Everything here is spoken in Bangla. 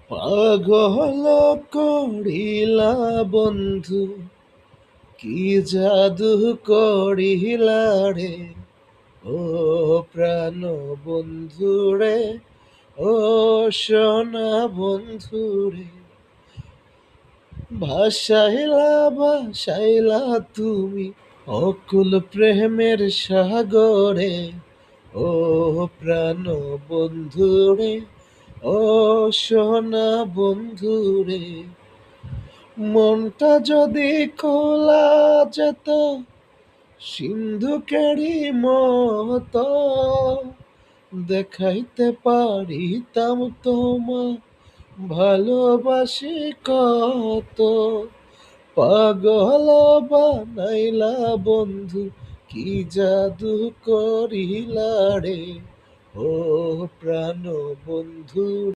পাগল করিলা বন্ধু, কি জাদু করিলা রে। ও প্রাণ বন্ধু রে, ও সোনা বন্ধু রে। ভাসাইলা ভাসাইলা তুমি অকুল প্রেমের সাগরে। ও প্রাণ বন্ধু রে, ও সোনা বন্ধু রে। মনটা যদি খোলা যেত সিন্ধুকেরই মতো, দেখাইতে পারিতাম তোমার ভালোবাসি কত। পাগল বানাইলা বন্ধু, কি জাদু করিলা রে। ও প্রাণ বন্ধু।